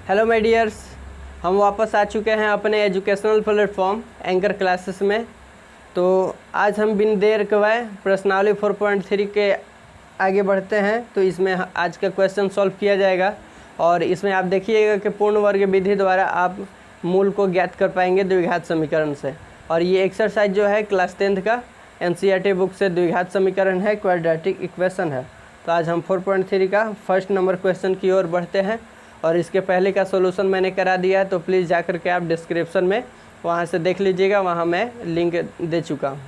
Hello my dears, हम वापस आ चुके हैं अपने एजुकेशनल प्लेटफॉर्म एंकर क्लासेस में। तो आज हम बिन देर कवाए प्रश्नावली 4.3 के आगे बढ़ते हैं। तो इसमें आज का क्वेश्चन सॉल्व किया जाएगा और इसमें आप देखिएगा कि पूर्ण वर्ग विधि द्वारा आप मूल को ज्ञात कर पाएंगे द्विघात समीकरण से। और ये एक्सरसाइज जो है क्लास 10th का NCERT बुक से द्विघात समीकरण है, क्वाड्रेटिक इक्वेशन है। तो आज हम 4.3 का फर्स्ट नंबर क्वेश्चन की ओर बढ़ते हैं और इसके पहले का सॉल्यूशन मैंने करा दिया है, तो प्लीज़ जाकर के आप डिस्क्रिप्शन में वहाँ से देख लीजिएगा, वहाँ मैं लिंक दे चुका हूँ।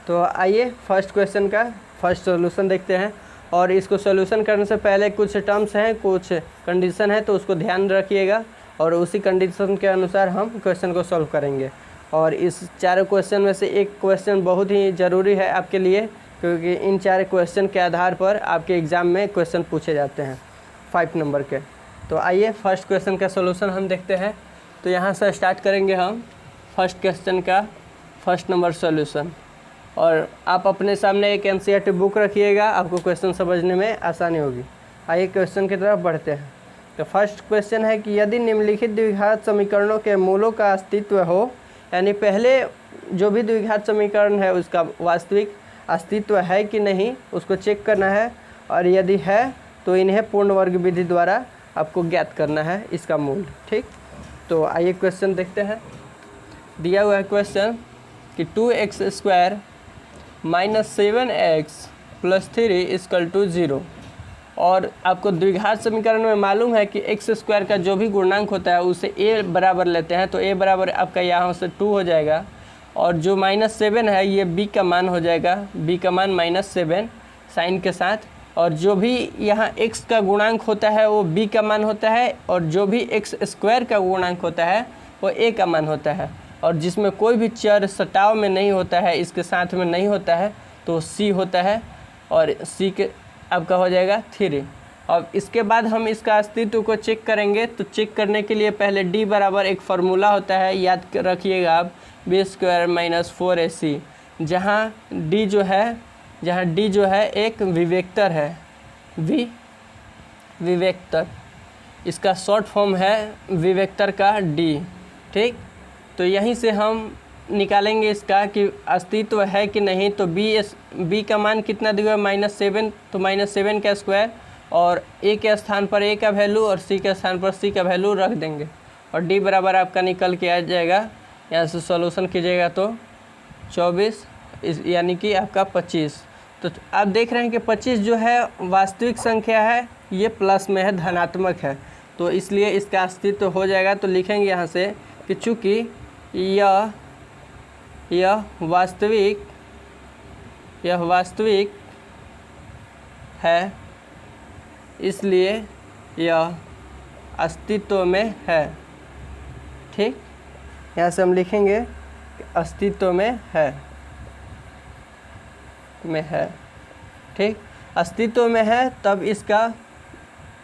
तो आइए फर्स्ट क्वेश्चन का फर्स्ट सॉल्यूशन देखते हैं। और इसको सॉल्यूशन करने से पहले कुछ टर्म्स हैं, कुछ कंडीशन है, तो उसको ध्यान रखिएगा और उसी कंडीशन के अनुसार हम क्वेश्चन को सॉल्व करेंगे। और इस चारों क्वेश्चन में से एक क्वेश्चन बहुत ही ज़रूरी है आपके लिए, क्योंकि इन चार क्वेश्चन के आधार पर आपके एग्ज़ाम में क्वेश्चन पूछे जाते हैं 5 नंबर के। तो आइए फर्स्ट क्वेश्चन का सॉल्यूशन हम देखते हैं। तो यहाँ से स्टार्ट करेंगे हम फर्स्ट क्वेश्चन का फर्स्ट नंबर सॉल्यूशन। और आप अपने सामने एक NCERT बुक रखिएगा, आपको क्वेश्चन समझने में आसानी होगी। आइए क्वेश्चन की तरफ बढ़ते हैं। तो फर्स्ट क्वेश्चन है कि यदि निम्नलिखित द्विघात समीकरणों के मूलों का अस्तित्व हो, यानी पहले जो भी द्विघात समीकरण है उसका वास्तविक अस्तित्व है कि नहीं उसको चेक करना है, और यदि है तो इन्हें पूर्ण वर्ग विधि द्वारा आपको ज्ञात करना है इसका मूल। ठीक, तो आइए क्वेश्चन देखते हैं। दिया हुआ है क्वेश्चन कि 2x² - 7x + 3 = 0। और आपको द्विघात समीकरण में मालूम है कि x² का जो भी गुणांक होता है उसे a बराबर लेते हैं, तो a बराबर आपका यहाँ से 2 हो जाएगा। और जो -7 है ये b का मान हो जाएगा, b का मान -7 साइन के साथ। और जो भी यहाँ x का गुणांक होता है वो b का मान होता है, और जो भी x² का गुणांक होता है वो a का मान होता है। और जिसमें कोई भी चर सटाव में नहीं होता है, इसके साथ में नहीं होता है, तो c होता है, और c के आपका हो जाएगा 3। और इसके बाद हम इसका अस्तित्व को चेक करेंगे। तो चेक करने के लिए पहले d बराबर एक फार्मूला होता है, याद रखिएगा आप, b² - 4ac, जहाँ d जो है एक विवेक्तर है, विवेक्तर, इसका शॉर्ट फॉर्म है विवेक्तर का d। ठीक, तो यहीं से हम निकालेंगे इसका कि अस्तित्व है कि नहीं। तो b का मान कितना दिया है -7, तो -7 का स्क्वायर, और a के स्थान पर a का वैल्यू और c के स्थान पर c का वैल्यू रख देंगे, और d बराबर आपका निकल के आ जाएगा। यहाँ से सॉल्यूशन कीजिएगा तो 24 यानी कि आपका 25। तो आप देख रहे हैं कि 25 जो है वास्तविक संख्या है, ये प्लस में है, धनात्मक है, तो इसलिए इसका अस्तित्व हो जाएगा। तो लिखेंगे यहाँ से कि चूँकि यह वास्तविक है, इसलिए यह अस्तित्व में है। ठीक, यहाँ से हम लिखेंगे कि अस्तित्व में है। ठीक, अस्तित्व में है, तब इसका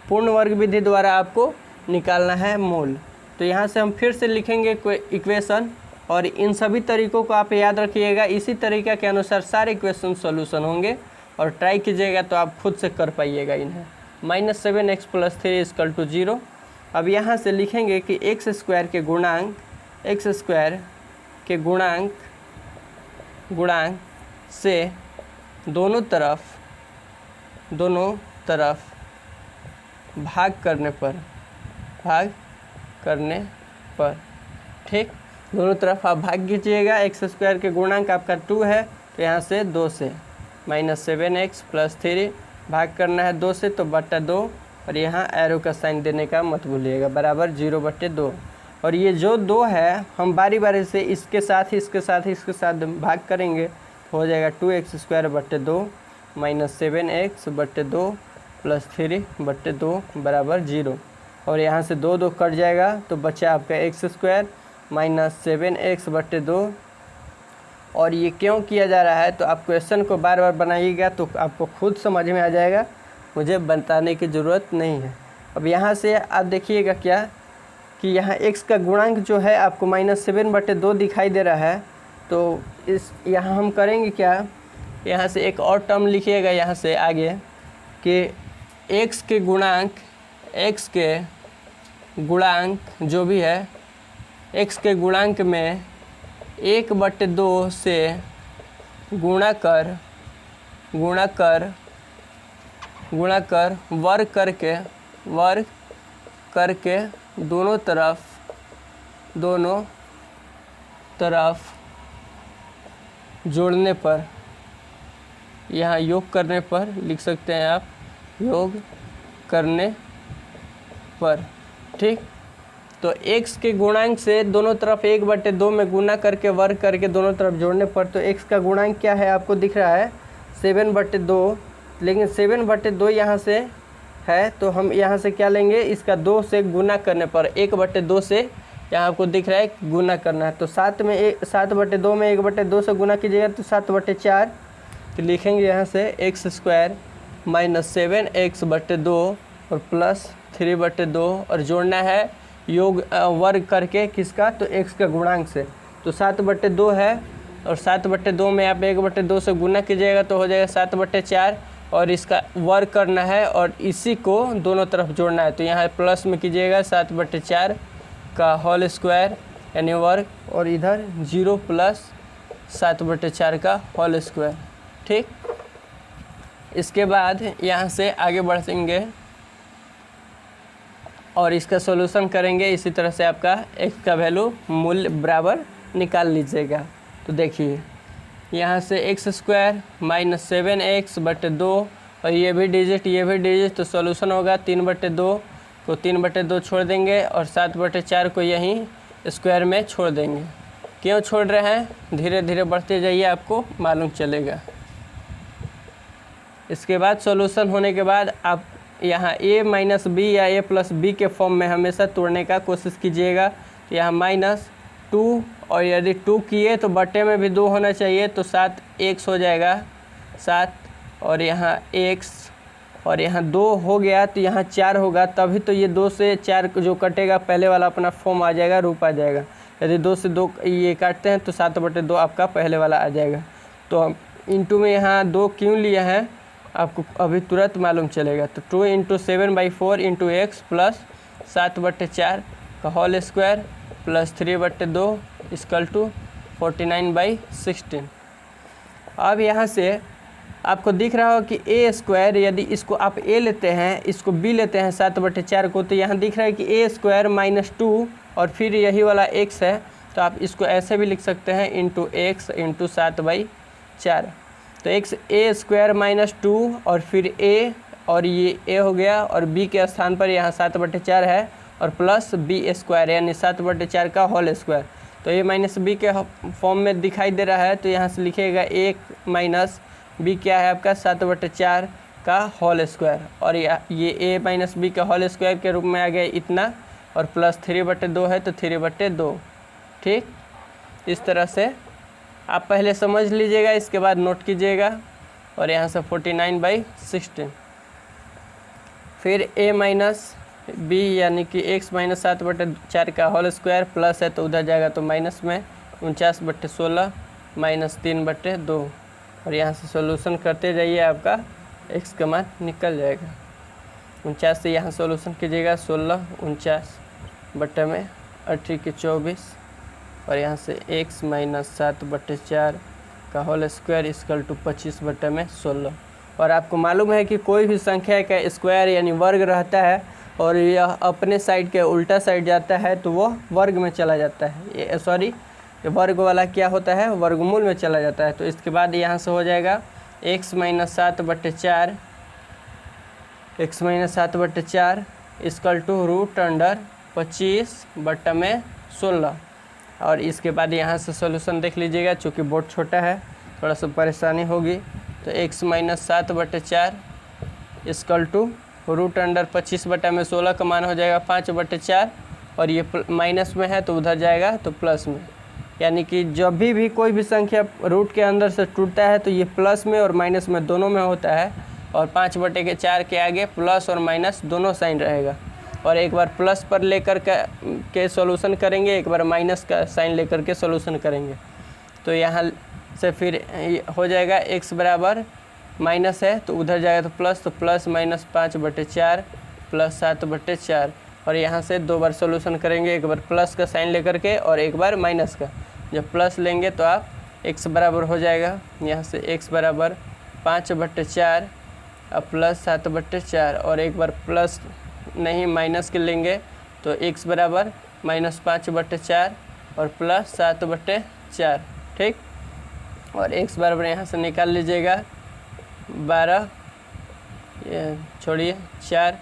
पूर्ण वर्ग विधि द्वारा आपको निकालना है मूल। तो यहाँ से हम फिर से लिखेंगे इक्वेशन, और इन सभी तरीकों को आप याद रखिएगा। इसी तरीक़े के अनुसार सारे क्वेश्चन सॉल्यूशन होंगे, और ट्राई कीजिएगा तो आप खुद से कर पाइएगा इन्हें। -7x + 3 = 0। अब यहाँ से लिखेंगे कि x² के गुणांक से दोनों तरफ भाग करने पर ठीक, दोनों तरफ आप भाग कीजिएगा। x² के गुणांक आपका 2 है, तो यहाँ से 2 से -7x + 3 भाग करना है 2 से, तो /2, और यहाँ एरो का साइन देने का मत भूलिएगा, बराबर 0/2। और ये जो 2 है हम बारी बारी से इसके साथ भाग करेंगे, हो जाएगा 2x² / 2 - 7x/2 + 3/2 बराबर 0। और यहाँ से 2 कट जाएगा, तो बचा आपका x² - 7x/2। और ये क्यों किया जा रहा है, तो आप क्वेश्चन को बार बार बनाइएगा तो आपको खुद समझ में आ जाएगा, मुझे बताने की ज़रूरत नहीं है। अब यहाँ से आप देखिएगा क्या कि यहाँ x का गुणांक जो है आपको -7/2 दिखाई दे रहा है। तो यहाँ हम करेंगे क्या, यहाँ से एक और टर्म लिखिएगा यहाँ से आगे कि x के गुणांक गुणांक जो भी है x के गुणांक में 1/2 से गुणा कर वर्ग करके दोनों तरफ जोड़ने पर, यहाँ योग करने पर लिख सकते हैं आप, योग करने पर। ठीक, तो x के गुणांक से दोनों तरफ 1/2 में गुना करके वर्ग करके दोनों तरफ जोड़ने पर, तो x का गुणांक क्या है आपको दिख रहा है 7/2, लेकिन 7/2 यहाँ से है तो हम यहाँ से क्या लेंगे, इसका 2 से गुना करने पर 1/2 से यहाँ आपको दिख रहा है गुना करना है, तो 7/2 में 1/2 से गुना कीजिएगा तो 7/4, तो लिखेंगे यहाँ से x² - 7x/2 और प्लस 3/2 और जोड़ना है योग वर्ग करके किसका, तो x का गुणांक से, तो 7/2 है और 7/2 में आप 1/2 से गुना कीजिएगा तो हो जाएगा 7/4 और इसका वर्ग करना है और इसी को दोनों तरफ जोड़ना है, तो यहाँ प्लस में कीजिएगा 7/4 का होल स्क्वायर यानी वर्ग और इधर 0 प्लस 7/4 का होल स्क्वायर। ठीक, इसके बाद यहाँ से आगे बढ़ेंगे और इसका सॉल्यूशन करेंगे। इसी तरह से आपका x का वैल्यू मूल्य बराबर निकाल लीजिएगा। तो देखिए यहाँ से x² - 7x/2 और ये भी डिजिट तो सॉल्यूशन होगा 3/2 को 3/2 छोड़ देंगे और 7/4 को यहीं स्क्वायर में छोड़ देंगे। क्यों छोड़ रहे हैं, धीरे धीरे बढ़ते जाइए आपको मालूम चलेगा। इसके बाद सॉल्यूशन होने के बाद आप यहाँ a - b या a + b के फॉर्म में हमेशा तोड़ने का कोशिश कीजिएगा। तो यहाँ -2 और यदि 2 किए तो बटे में भी 2 होना चाहिए, तो 7x हो जाएगा 7 और यहाँ x और यहाँ 2 हो गया तो यहाँ 4 होगा, तभी तो ये 2 से 4 जो कटेगा पहले वाला अपना फॉर्म आ जाएगा, रूप आ जाएगा। यदि 2 से 2 ये काटते हैं तो 7/2 आपका पहले वाला आ जाएगा। तो हम इंटू में यहाँ 2 क्यों लिया है आपको अभी तुरंत मालूम चलेगा। तो 2 × 7/4 × x प्लस 7/4 का होल स्क्वायर प्लस 3/2 = 49/16। अब यहाँ से आपको दिख रहा हो कि a² यदि इसको आप a लेते हैं, इसको b लेते हैं 7/4 को, तो यहाँ दिख रहा है कि a² - 2 और फिर यही वाला x है, तो आप इसको ऐसे भी लिख सकते हैं x × 7/4। तो a² - 2 और फिर a और ये a हो गया और b के स्थान पर यहाँ 7/4 है और प्लस b² यानी 7/4 का होल स्क्वायर। तो a - b के फॉर्म में दिखाई दे रहा है, तो यहाँ से लिखिएगा a - b क्या है आपका 7/4 का होल स्क्वायर और ये a - b का होल स्क्वायर के रूप में आ गया इतना और प्लस 3/2 है तो 3/2। ठीक, इस तरह से आप पहले समझ लीजिएगा, इसके बाद नोट कीजिएगा और यहाँ से 49/16। फिर a - b यानी कि x - 7/4 का होल स्क्वायर प्लस है तो उधर जाएगा तो माइनस में 49/16 - 3/2 और यहाँ से सॉल्यूशन करते जाइए, आपका x का मान निकल जाएगा। 49 से यहाँ सॉल्यूशन कीजिएगा 16 49/में 8 × 24 और यहाँ से x - 7/4 का होल स्क्वायर = 25/में 16। और आपको मालूम है कि कोई भी संख्या का स्क्वायर यानी वर्ग रहता है और यह अपने साइड के उल्टा साइड जाता है तो वो वर्ग में चला जाता है, ये वर्ग वाला क्या होता है, वर्गमूल में चला जाता है। तो इसके बाद यहाँ से हो जाएगा x - 7/4 = √25/में 16 और इसके बाद यहाँ से सॉल्यूशन देख लीजिएगा, चूँकि बोर्ड छोटा है थोड़ा सा परेशानी होगी। तो x - 7/4 = √25/में 16 का मान हो जाएगा 5/4 और ये माइनस में है तो उधर जाएगा तो प्लस में, यानी कि जब भी कोई भी संख्या रूट के अंदर से टूटता है तो ये प्लस में और माइनस में दोनों में होता है और 5/4 के आगे प्लस और माइनस दोनों साइन रहेगा और एक बार प्लस पर लेकर के सॉल्यूशन करेंगे, एक बार माइनस का साइन लेकर के सॉल्यूशन करेंगे। तो यहाँ से फिर हो जाएगा x बराबर माइनस है तो उधर जाएगा तो प्लस माइनस 5/4 प्लस 7/4 और यहाँ से 2 बार सोल्यूशन करेंगे, एक बार प्लस का साइन लेकर के और एक बार माइनस का। जब प्लस लेंगे तो आप x बराबर हो जाएगा, यहाँ से x बराबर 5/4 अब प्लस 7/4 और एक बार प्लस नहीं माइनस के लेंगे तो x बराबर -5/4 और प्लस 7/4। ठीक, और x बराबर यहाँ से निकाल लीजिएगा 12, छोड़िए 4,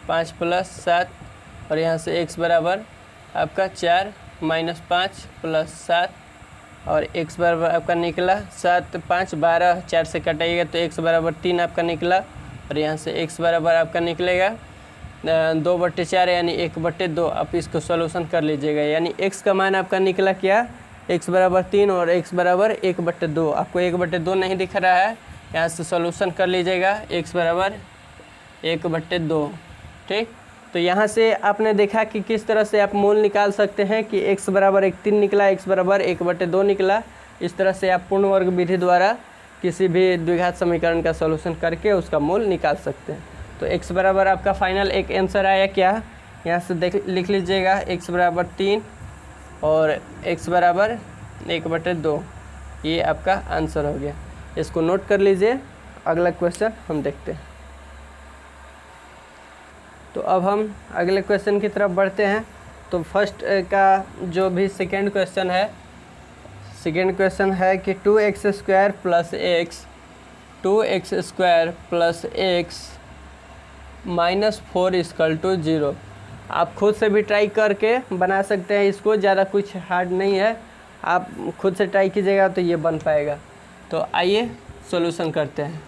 5 + 7 और यहाँ से x बराबर आपका 4 - 5 + 7 और x बराबर आपका निकला 7, 5, 12, 4 से कटाइएगा तो x बराबर 3 आपका निकला और यहाँ से x बराबर आपका निकलेगा 2/4 यानी 1/2। आप इसको सॉल्यूशन कर लीजिएगा, यानी x का मान आपका निकला क्या, x बराबर 3 और x बराबर 1/2। आपको 1/2 नहीं दिख रहा है, यहाँ से सॉल्यूशन कर लीजिएगा, x बराबर 1/2। ठीक, तो यहाँ से आपने देखा कि किस तरह से आप मूल निकाल सकते हैं कि x बराबर 3 निकला, x बराबर 1/2 निकला। इस तरह से आप पूर्ण वर्ग विधि द्वारा किसी भी द्विघात समीकरण का सॉल्यूशन करके उसका मूल निकाल सकते हैं। तो x बराबर आपका फाइनल एक आंसर आया क्या, यहाँ से लिख लीजिएगा x बराबर 3 और x बराबर 1/2, ये आपका आंसर हो गया। इसको नोट कर लीजिए। अगला क्वेश्चन हम देखते हैं। तो अब हम अगले क्वेश्चन की तरफ बढ़ते हैं। तो फर्स्ट का जो भी सेकेंड क्वेश्चन है कि 2x² + x 2x² + x -4 = 0। आप खुद से भी ट्राई करके बना सकते हैं इसको, ज़्यादा कुछ हार्ड नहीं है, आप खुद से ट्राई कीजिएगा तो ये बन पाएगा। तो आइए सॉल्यूशन करते हैं।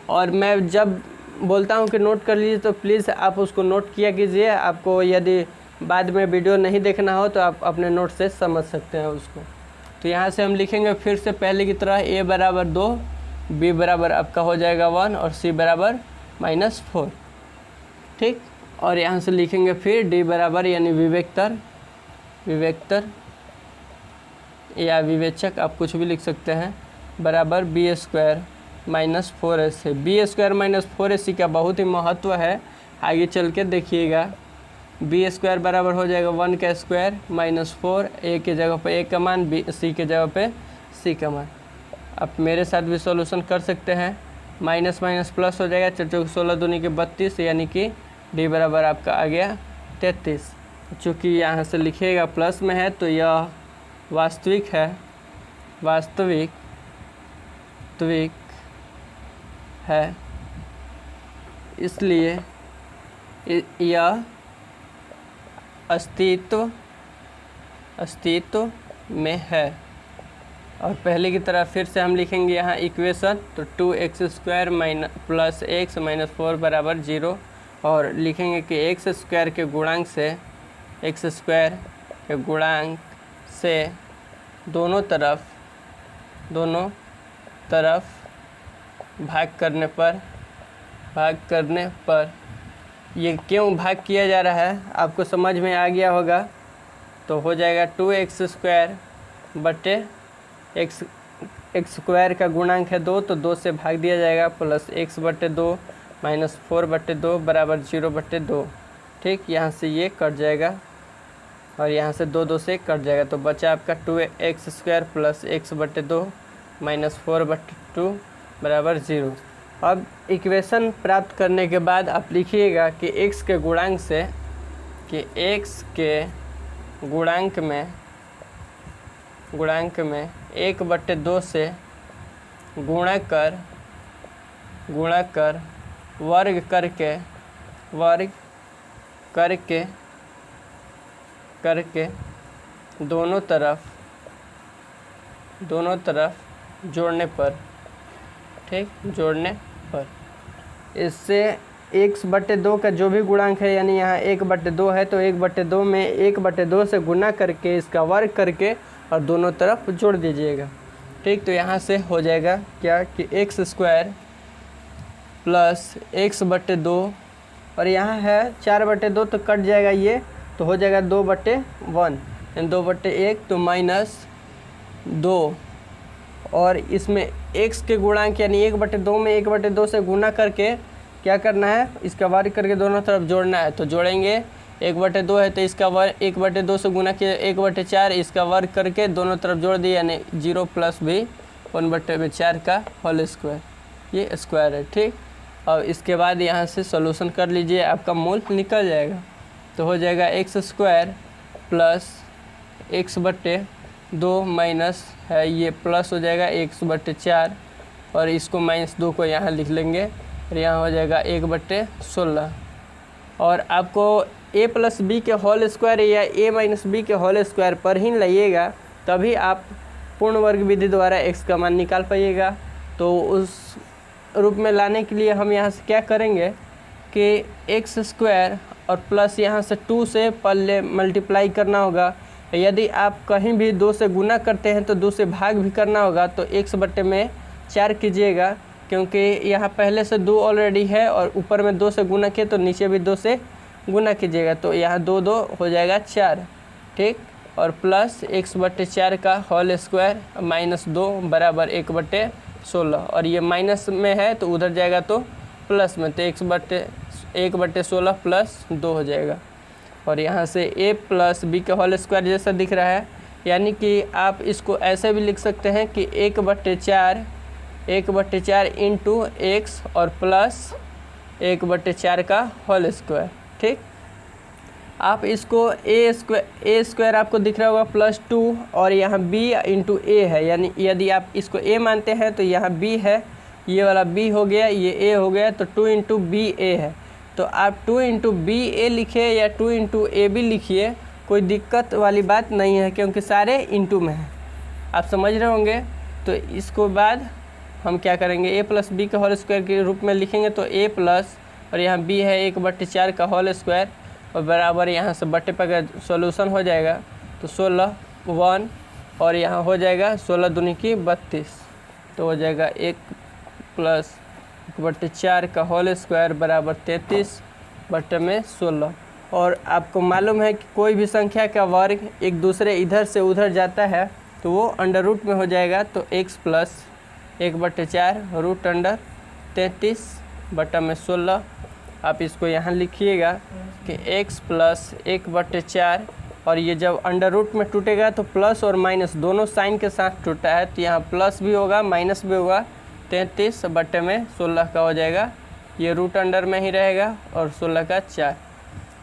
और मैं जब बोलता हूँ कि नोट कर लीजिए तो प्लीज़ आप उसको नोट किया कीजिए। आपको यदि बाद में वीडियो नहीं देखना हो तो आप अपने नोट से समझ सकते हैं उसको। तो यहाँ से हम लिखेंगे फिर से पहले की तरह a बराबर 2, b बराबर आपका हो जाएगा 1 और c बराबर -4। ठीक, और यहाँ से लिखेंगे फिर d बराबर यानी विवेक्तर या विवेचक, आप कुछ भी लिख सकते हैं, बराबर b² -4ac। b² -4ac का बहुत ही महत्व है, आगे चल के देखिएगा। b² बराबर हो जाएगा 1 का स्क्वायर -4, a के जगह पे a का मान, c के जगह पे c का मान। आप मेरे साथ भी सॉल्यूशन कर सकते हैं, माइनस माइनस प्लस हो जाएगा, 4 × 16 दूनी के 32 यानी कि d बराबर आपका आ गया 33। चूँकि यहाँ से लिखिएगा प्लस में है तो यह वास्तविक है, वास्तविक है, इसलिए यह अस्तित्व में है। और पहले की तरह फिर से हम लिखेंगे यहाँ इक्वेशन, तो 2x² + x -4 बराबर 0 और लिखेंगे कि x² के गुणांक से दोनों तरफ भाग करने पर ये क्यों भाग किया जा रहा है आपको समझ में आ गया होगा। तो हो जाएगा 2x² बटे x² का गुणांक है 2, तो 2 से भाग दिया जाएगा, प्लस x/2 -4/2 बराबर 0/2। ठीक, यहाँ से ये कट जाएगा और यहाँ से 2 से कट जाएगा, तो बचा आपका 2x² + x/2 -4/2 बराबर 0। अब इक्वेशन प्राप्त करने के बाद आप लिखिएगा कि x के गुणांक से, कि x के गुणांक में 1/2 से गुणा कर वर्ग करके दोनों तरफ जोड़ने पर, ठीक, जोड़ने पर इससे 1/2 का जो भी गुणांक है, यानी यहाँ 1/2 है तो 1/2 में 1/2 से गुना करके इसका वर्ग करके और दोनों तरफ जोड़ दीजिएगा। ठीक, तो यहाँ से हो जाएगा क्या कि x² + x/2 और यहाँ है 4/2 तो कट जाएगा ये, तो हो जाएगा 2/1 यानी 2/1 तो -2 और इसमें x के गुणांक यानी 1/2 में 1/2 से गुना करके क्या करना है, इसका वर्ग करके दोनों तरफ जोड़ना है। तो जोड़ेंगे 1/2 है तो इसका वर्ग 1/2 से गुना किया 1/4, इसका वर्ग करके दोनों तरफ जोड़ दिया यानी 0 प्लस भी 1/4 का होल स्क्वायर, ये स्क्वायर है। ठीक, और इसके बाद यहाँ से सॉल्यूशन कर लीजिए, आपका मूल निकल जाएगा। तो हो जाएगा x² प्लस x/2 माइनस है ये प्लस हो जाएगा x/4 और इसको -2 को यहाँ लिख लेंगे और यहाँ हो जाएगा 1/16। और आपको a प्लस बी के होल स्क्वायर या a माइनस बी के होल स्क्वायर पर ही लाइएगा, तभी आप पूर्ण वर्ग विधि द्वारा x का मान निकाल पाइएगा। तो उस रूप में लाने के लिए हम यहाँ से क्या करेंगे कि x² और प्लस यहाँ से 2 से पहले मल्टीप्लाई करना होगा। यदि आप कहीं भी 2 से गुना करते हैं तो 2 से भाग भी करना होगा, तो x/4 कीजिएगा, क्योंकि यहाँ पहले से 2 ऑलरेडी है और ऊपर में 2 से गुना किए तो नीचे भी 2 से गुना कीजिएगा, तो यहाँ 2 2 हो जाएगा 4। ठीक, और प्लस x/4 का होल स्क्वायर -2 बराबर 1/16, और ये माइनस में है तो उधर जाएगा तो प्लस में, तो 1/16 प्लस 2 हो जाएगा। और यहाँ से a प्लस बी का होल स्क्वायर जैसा दिख रहा है, यानी कि आप इसको ऐसे भी लिख सकते हैं कि 1/4 इंटू x और प्लस 1/4 का होल स्क्वायर। ठीक, आप इसको a स्क्वायर आपको दिख रहा होगा +2 और यहाँ b इंटू a है, यानी यदि आप इसको a मानते हैं तो यहाँ b है, ये वाला b हो गया, ये a हो गया, तो 2 इंटू बी ए है। तो आप 2 इंटू बी ए लिखिए या 2 इंटू ए भी लिखिए, कोई दिक्कत वाली बात नहीं है, क्योंकि सारे इंटू में है। आप समझ रहे होंगे। तो इसको बाद हम क्या करेंगे, a प्लस बी का होल स्क्वायर के रूप में लिखेंगे, तो a प्लस और यहाँ b है 1/4 का होल स्क्वायर और बराबर यहाँ से बट्टे पर सॉल्यूशन हो जाएगा, तो 16 1 और यहाँ हो जाएगा 16 दूनी की 32, तो हो जाएगा 1 प्लस 1/4 का होल स्क्वायर बराबर 33/16। और आपको मालूम है कि कोई भी संख्या का वर्ग एक दूसरे इधर से उधर जाता है तो वो अंडर रूट में हो जाएगा, तो x प्लस 1/4 रूट अंडर 33/16। आप इसको यहाँ लिखिएगा कि x प्लस 1/4, और ये जब अंडर रूट में टूटेगा तो प्लस और माइनस दोनों साइन के साथ टूटा है, तो यहाँ प्लस भी होगा माइनस भी होगा, 33/16 का हो जाएगा, ये रूट अंडर में ही रहेगा और 16 का 4।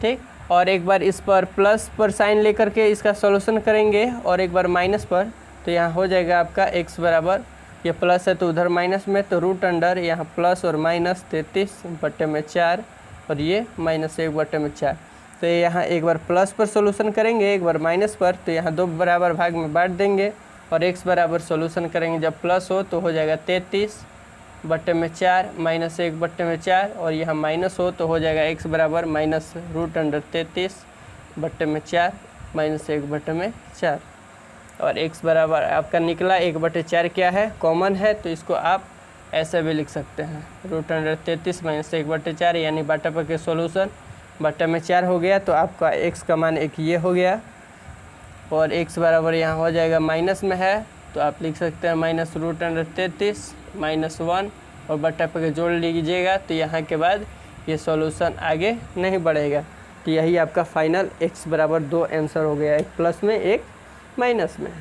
ठीक, और एक बार इस पर प्लस पर साइन लेकर के इसका सॉल्यूशन करेंगे और एक बार माइनस पर, तो यहाँ हो जाएगा आपका x बराबर, ये प्लस है तो उधर माइनस में, तो रूट अंडर यहाँ प्लस और माइनस 33/4 और ये -1/4। तो यहाँ एक बार प्लस पर सॉल्यूशन करेंगे एक बार माइनस पर, तो यहाँ 2 बराबर भाग में बांट देंगे और x बराबर सॉल्यूशन करेंगे जब प्लस हो तो हो जाएगा 33/4 -1/4 और यहाँ माइनस हो तो हो जाएगा x बराबर माइनस रूट अंडर 33/4 -1/4 और x बराबर आपका निकला 1/4 क्या है, कॉमन है, तो इसको आप ऐसे भी लिख सकते हैं, रूट अंडर 33 -1/4 यानी बाटा पर के सॉल्यूशन बट्टे में 4 हो गया, तो आपका x का मान एक ये हो गया और x बराबर यहाँ हो जाएगा माइनस में है, तो आप लिख सकते हैं माइनस रूट अंडर 33 -1 और बट्टा पर के जोड़ लीजिएगा, तो यहाँ के बाद ये सॉल्यूशन आगे नहीं बढ़ेगा। तो यही आपका फाइनल x बराबर 2 आंसर हो गया, एक प्लस में एक माइनस में।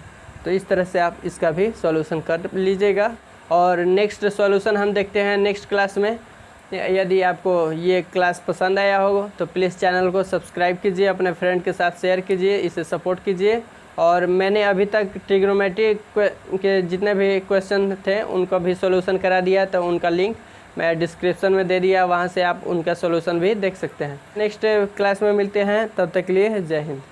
तो इस तरह से आप इसका भी सॉल्यूशन कर लीजिएगा और नेक्स्ट सॉल्यूशन हम देखते हैं नेक्स्ट क्लास में। यदि आपको ये क्लास पसंद आया हो तो प्लीज़ चैनल को सब्सक्राइब कीजिए, अपने फ्रेंड के साथ शेयर कीजिए, इसे सपोर्ट कीजिए। और मैंने अभी तक ट्रिग्नोमेट्री के जितने भी क्वेश्चन थे उनका भी सॉल्यूशन करा दिया, तो उनका लिंक मैं डिस्क्रिप्शन में दे दिया, वहाँ से आप उनका सॉल्यूशन भी देख सकते हैं। नेक्स्ट क्लास में मिलते हैं, तब तक के लिए जय हिंद।